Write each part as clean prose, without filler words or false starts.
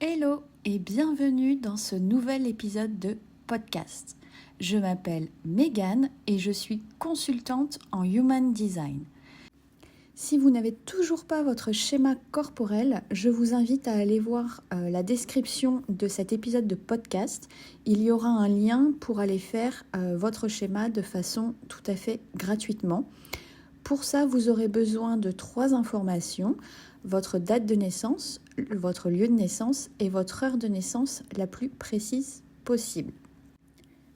Hello et bienvenue dans ce nouvel épisode de podcast. Je m'appelle Megan et je suis consultante en Human Design. Si vous n'avez toujours pas votre schéma corporel, je vous invite à aller voir la description de cet épisode de podcast. Il y aura un lien pour aller faire votre schéma de façon tout à fait gratuitement. Pour ça, vous aurez besoin de 3 informations: votre date de naissance, votre lieu de naissance et votre heure de naissance la plus précise possible.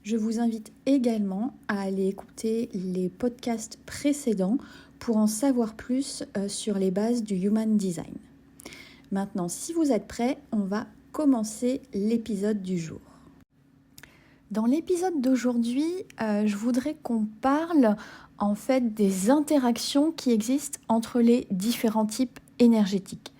Je vous invite également à aller écouter les podcasts précédents pour en savoir plus sur les bases du Human Design. Maintenant, si vous êtes prêts, on va commencer l'épisode du jour. Dans l'épisode d'aujourd'hui, je voudrais qu'on parle en fait des interactions qui existent entre les différents types énergétiques.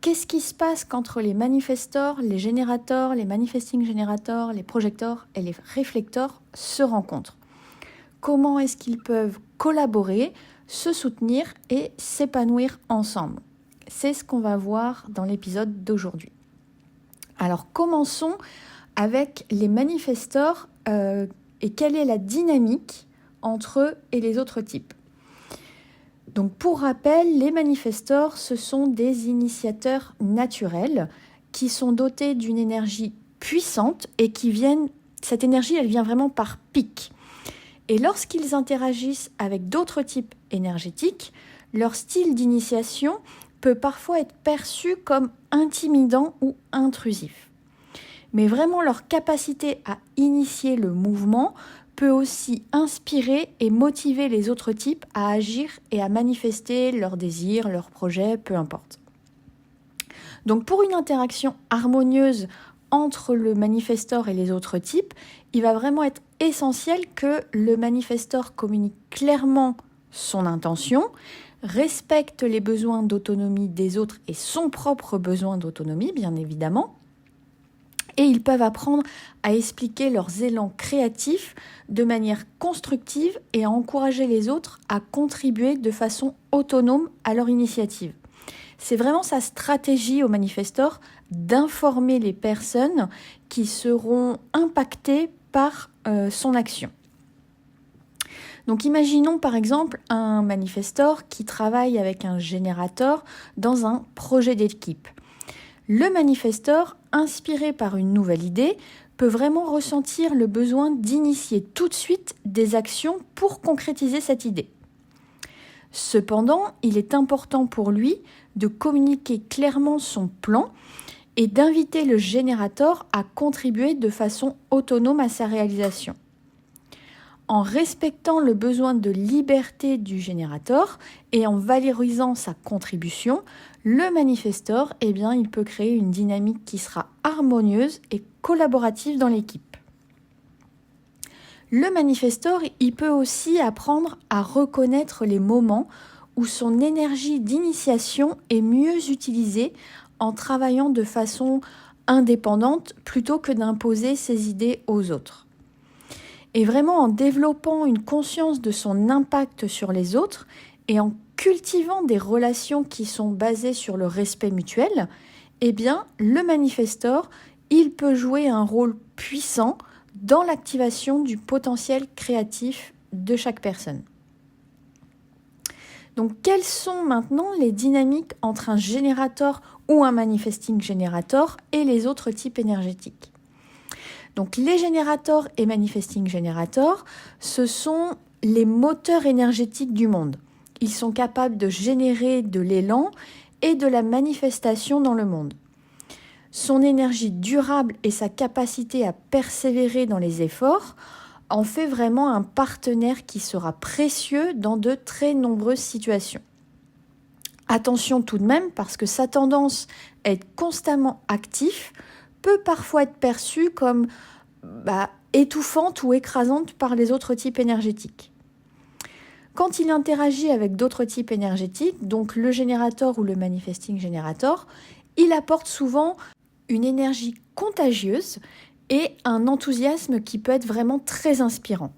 Qu'est-ce qui se passe qu'entre les manifestors, les générateurs, les manifesting générateurs, les projecteurs et les réflecteurs se rencontrent? Comment est-ce qu'ils peuvent collaborer, se soutenir et s'épanouir ensemble? C'est ce qu'on va voir dans l'épisode d'aujourd'hui. Alors commençons avec les manifestors et quelle est la dynamique entre eux et les autres types. Donc pour rappel, les manifestors, ce sont des initiateurs naturels qui sont dotés d'une énergie puissante et cette énergie, elle vient vraiment par pic. Et lorsqu'ils interagissent avec d'autres types énergétiques, leur style d'initiation peut parfois être perçu comme intimidant ou intrusif. Mais vraiment, leur capacité à initier le mouvement peut aussi inspirer et motiver les autres types à agir et à manifester leurs désirs, leurs projets, peu importe. Donc pour une interaction harmonieuse entre le manifestor et les autres types, il va vraiment être essentiel que le manifestor communique clairement son intention, respecte les besoins d'autonomie des autres et son propre besoin d'autonomie, bien évidemment. Et ils peuvent apprendre à expliquer leurs élans créatifs de manière constructive et à encourager les autres à contribuer de façon autonome à leur initiative. C'est vraiment sa stratégie au manifestor d'informer les personnes qui seront impactées par son action. Donc imaginons par exemple un manifestor qui travaille avec un générateur dans un projet d'équipe. Le manifestor, inspiré par une nouvelle idée, peut vraiment ressentir le besoin d'initier tout de suite des actions pour concrétiser cette idée. Cependant, il est important pour lui de communiquer clairement son plan et d'inviter le générateur à contribuer de façon autonome à sa réalisation. En respectant le besoin de liberté du générateur et en valorisant sa contribution, le manifestor, il peut créer une dynamique qui sera harmonieuse et collaborative dans l'équipe. Le manifestor, il peut aussi apprendre à reconnaître les moments où son énergie d'initiation est mieux utilisée en travaillant de façon indépendante plutôt que d'imposer ses idées aux autres. Et vraiment en développant une conscience de son impact sur les autres et en cultivant des relations qui sont basées sur le respect mutuel, le manifestor, il peut jouer un rôle puissant dans l'activation du potentiel créatif de chaque personne. Donc, quelles sont maintenant les dynamiques entre un générateur ou un manifesting générateur et les autres types énergétiques ? Donc, les générateurs et manifesting générateurs, ce sont les moteurs énergétiques du monde. Ils sont capables de générer de l'élan et de la manifestation dans le monde. Son énergie durable et sa capacité à persévérer dans les efforts en fait vraiment un partenaire qui sera précieux dans de très nombreuses situations. Attention tout de même, parce que sa tendance à être constamment actif peut parfois être perçue comme étouffante ou écrasante par les autres types énergétiques. Quand il interagit avec d'autres types énergétiques, donc le générateur ou le manifesting générateur, il apporte souvent une énergie contagieuse et un enthousiasme qui peut être vraiment très inspirant.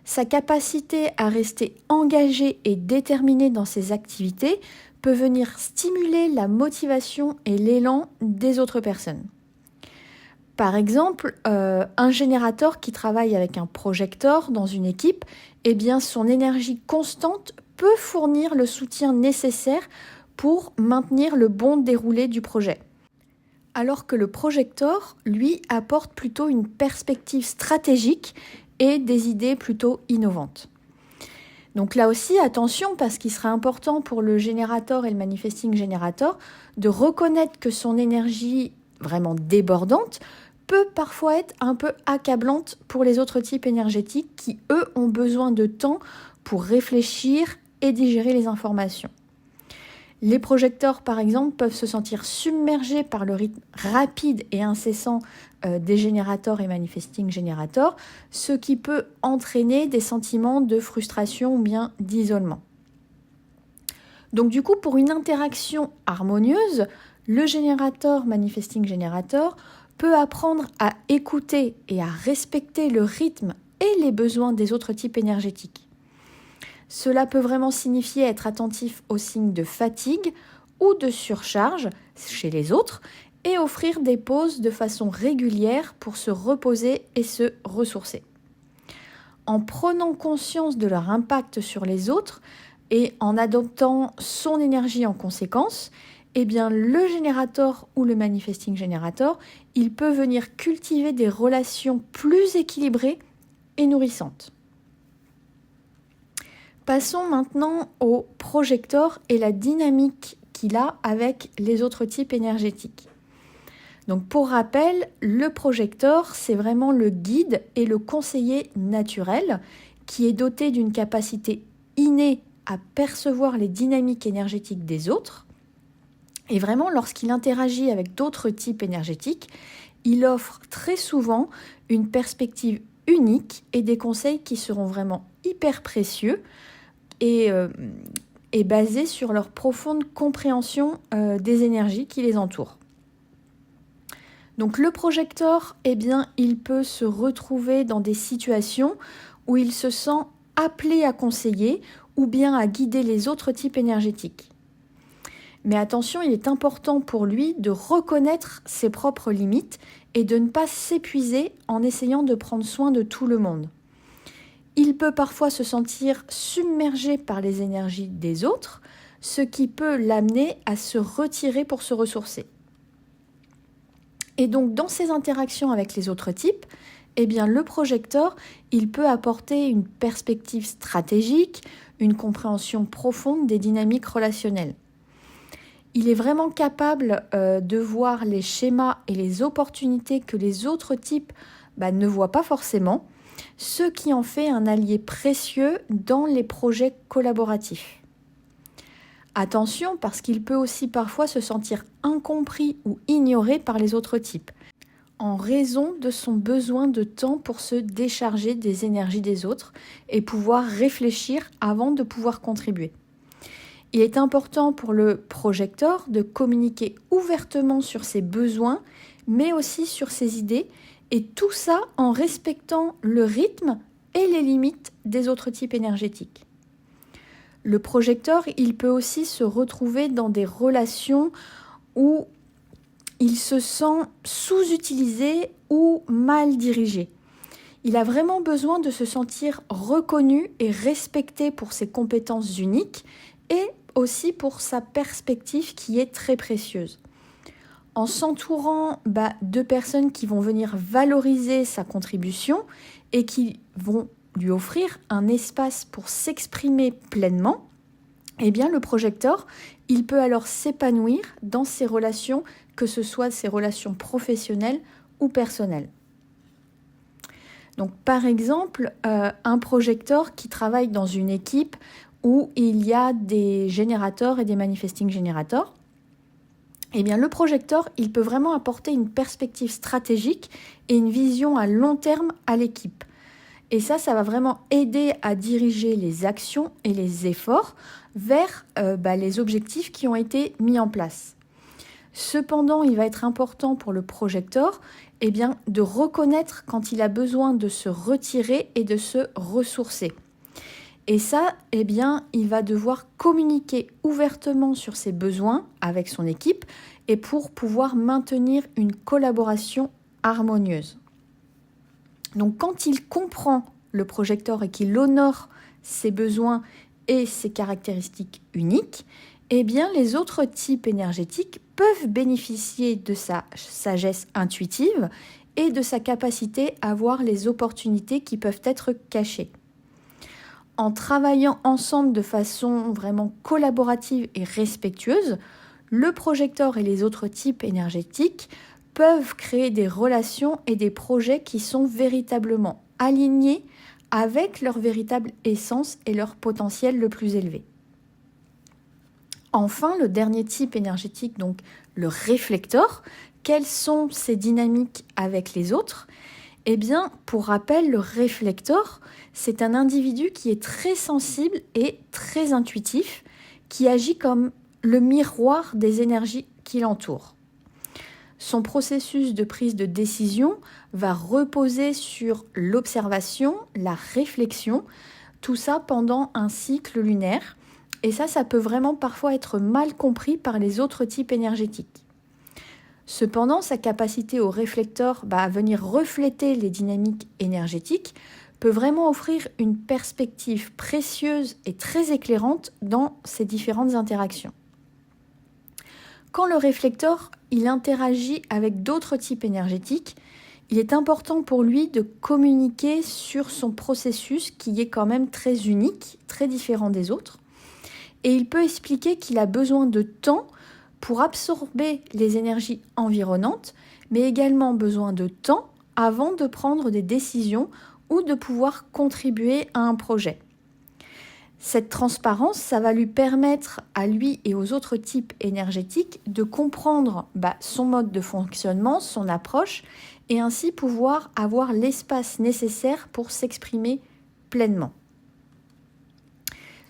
Sa capacité à rester engagé et déterminé dans ses activités peut venir stimuler la motivation et l'élan des autres personnes. Par exemple, un générateur qui travaille avec un projecteur dans une équipe, eh bien son énergie constante peut fournir le soutien nécessaire pour maintenir le bon déroulé du projet. Alors que le projecteur, lui, apporte plutôt une perspective stratégique et des idées plutôt innovantes. Donc là aussi, attention, parce qu'il sera important pour le générateur et le manifesting générateur de reconnaître que son énergie vraiment débordante peut parfois être un peu accablante pour les autres types énergétiques qui, eux, ont besoin de temps pour réfléchir et digérer les informations. Les projecteurs, par exemple, peuvent se sentir submergés par le rythme rapide et incessant des générateurs et manifesting générateurs, ce qui peut entraîner des sentiments de frustration ou bien d'isolement. Donc du coup, pour une interaction harmonieuse, le générateur manifesting générateur peut apprendre à écouter et à respecter le rythme et les besoins des autres types énergétiques. Cela peut vraiment signifier être attentif aux signes de fatigue ou de surcharge chez les autres et offrir des pauses de façon régulière pour se reposer et se ressourcer. En prenant conscience de leur impact sur les autres et en adoptant son énergie en conséquence, eh bien, le générateur ou le manifesting générateur, il peut venir cultiver des relations plus équilibrées et nourrissantes. Passons maintenant au projecteur et la dynamique qu'il a avec les autres types énergétiques. Donc pour rappel, le projecteur, c'est vraiment le guide et le conseiller naturel qui est doté d'une capacité innée à percevoir les dynamiques énergétiques des autres. Et vraiment, lorsqu'il interagit avec d'autres types énergétiques, il offre très souvent une perspective unique et des conseils qui seront vraiment hyper précieux et basés sur leur profonde compréhension des énergies qui les entourent. Donc le projecteur, eh bien, il peut se retrouver dans des situations où il se sent appelé à conseiller ou bien à guider les autres types énergétiques. Mais attention, il est important pour lui de reconnaître ses propres limites et de ne pas s'épuiser en essayant de prendre soin de tout le monde. Il peut parfois se sentir submergé par les énergies des autres, ce qui peut l'amener à se retirer pour se ressourcer. Et donc, dans ses interactions avec les autres types, eh bien, le projecteur, il peut apporter une perspective stratégique, une compréhension profonde des dynamiques relationnelles. Il est vraiment capable de voir les schémas et les opportunités que les autres types ne voient pas forcément, ce qui en fait un allié précieux dans les projets collaboratifs. Attention, parce qu'il peut aussi parfois se sentir incompris ou ignoré par les autres types, en raison de son besoin de temps pour se décharger des énergies des autres et pouvoir réfléchir avant de pouvoir contribuer. Il est important pour le projecteur de communiquer ouvertement sur ses besoins, mais aussi sur ses idées, et tout ça en respectant le rythme et les limites des autres types énergétiques. Le projecteur, il peut aussi se retrouver dans des relations où il se sent sous-utilisé ou mal dirigé. Il a vraiment besoin de se sentir reconnu et respecté pour ses compétences uniques et aussi pour sa perspective qui est très précieuse. En s'entourant de personnes qui vont venir valoriser sa contribution et qui vont lui offrir un espace pour s'exprimer pleinement, eh bien le projecteur, il peut alors s'épanouir dans ses relations, que ce soit ses relations professionnelles ou personnelles. Donc par exemple, un projecteur qui travaille dans une équipe où il y a des générateurs et des manifesting générateurs, eh bien le projecteur, il peut vraiment apporter une perspective stratégique et une vision à long terme à l'équipe. Et ça va vraiment aider à diriger les actions et les efforts vers les objectifs qui ont été mis en place. Cependant, il va être important pour le projecteur de reconnaître quand il a besoin de se retirer et de se ressourcer. Et ça, eh bien, il va devoir communiquer ouvertement sur ses besoins avec son équipe et pour pouvoir maintenir une collaboration harmonieuse. Donc quand il comprend le projecteur et qu'il honore ses besoins et ses caractéristiques uniques, eh bien les autres types énergétiques peuvent bénéficier de sa sagesse intuitive et de sa capacité à voir les opportunités qui peuvent être cachées. En travaillant ensemble de façon vraiment collaborative et respectueuse, le projecteur et les autres types énergétiques peuvent créer des relations et des projets qui sont véritablement alignés avec leur véritable essence et leur potentiel le plus élevé. Enfin, le dernier type énergétique, donc le réflecteur, quelles sont ses dynamiques avec les autres ? Eh bien, pour rappel, le réflecteur, c'est un individu qui est très sensible et très intuitif, qui agit comme le miroir des énergies qui l'entourent. Son processus de prise de décision va reposer sur l'observation, la réflexion, tout ça pendant un cycle lunaire. Et ça peut vraiment parfois être mal compris par les autres types énergétiques. Cependant, sa capacité au réflecteur à venir refléter les dynamiques énergétiques peut vraiment offrir une perspective précieuse et très éclairante dans ces différentes interactions. Quand le réflecteur il interagit avec d'autres types énergétiques, il est important pour lui de communiquer sur son processus qui est quand même très unique, très différent des autres. Et il peut expliquer qu'il a besoin de temps pour absorber les énergies environnantes, mais également besoin de temps avant de prendre des décisions ou de pouvoir contribuer à un projet. Cette transparence, ça va lui permettre à lui et aux autres types énergétiques de comprendre son mode de fonctionnement, son approche, et ainsi pouvoir avoir l'espace nécessaire pour s'exprimer pleinement.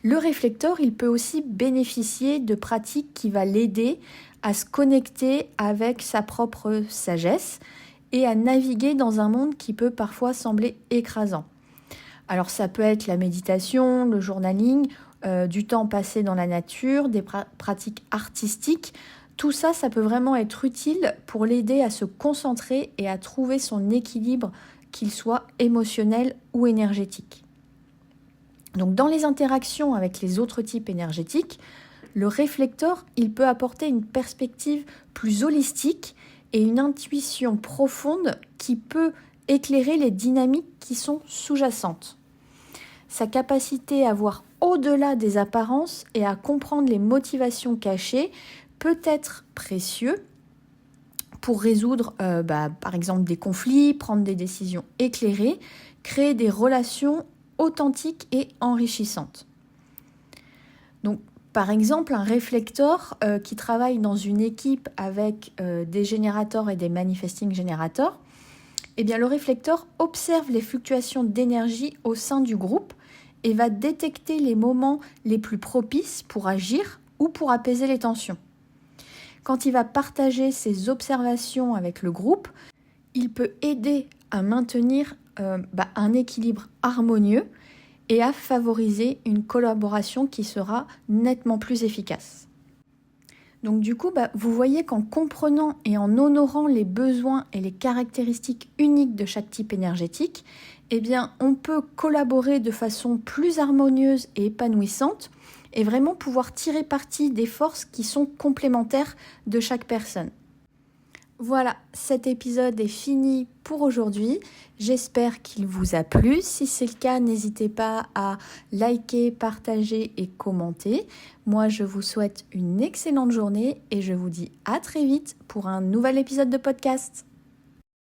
Le réflecteur, il peut aussi bénéficier de pratiques qui vont l'aider à se connecter avec sa propre sagesse et à naviguer dans un monde qui peut parfois sembler écrasant. Alors ça peut être la méditation, le journaling, du temps passé dans la nature, des pratiques artistiques. Tout ça, ça peut vraiment être utile pour l'aider à se concentrer et à trouver son équilibre, qu'il soit émotionnel ou énergétique. Donc dans les interactions avec les autres types énergétiques, le réflecteur, il peut apporter une perspective plus holistique et une intuition profonde qui peut éclairer les dynamiques qui sont sous-jacentes. Sa capacité à voir au-delà des apparences et à comprendre les motivations cachées peut être précieux pour résoudre par exemple des conflits, prendre des décisions éclairées, créer des relations authentiques et enrichissantes. Donc, par exemple, un réflecteur qui travaille dans une équipe avec des générateurs et des manifesting générateurs, eh bien, le réflecteur observe les fluctuations d'énergie au sein du groupe et va détecter les moments les plus propices pour agir ou pour apaiser les tensions. Quand il va partager ses observations avec le groupe, il peut aider à maintenir un équilibre harmonieux et à favoriser une collaboration qui sera nettement plus efficace. Donc du coup, vous voyez qu'en comprenant et en honorant les besoins et les caractéristiques uniques de chaque type énergétique, eh bien, on peut collaborer de façon plus harmonieuse et épanouissante et vraiment pouvoir tirer parti des forces qui sont complémentaires de chaque personne. Voilà, cet épisode est fini pour aujourd'hui. J'espère qu'il vous a plu. Si c'est le cas, n'hésitez pas à liker, partager et commenter. Moi, je vous souhaite une excellente journée et je vous dis à très vite pour un nouvel épisode de podcast.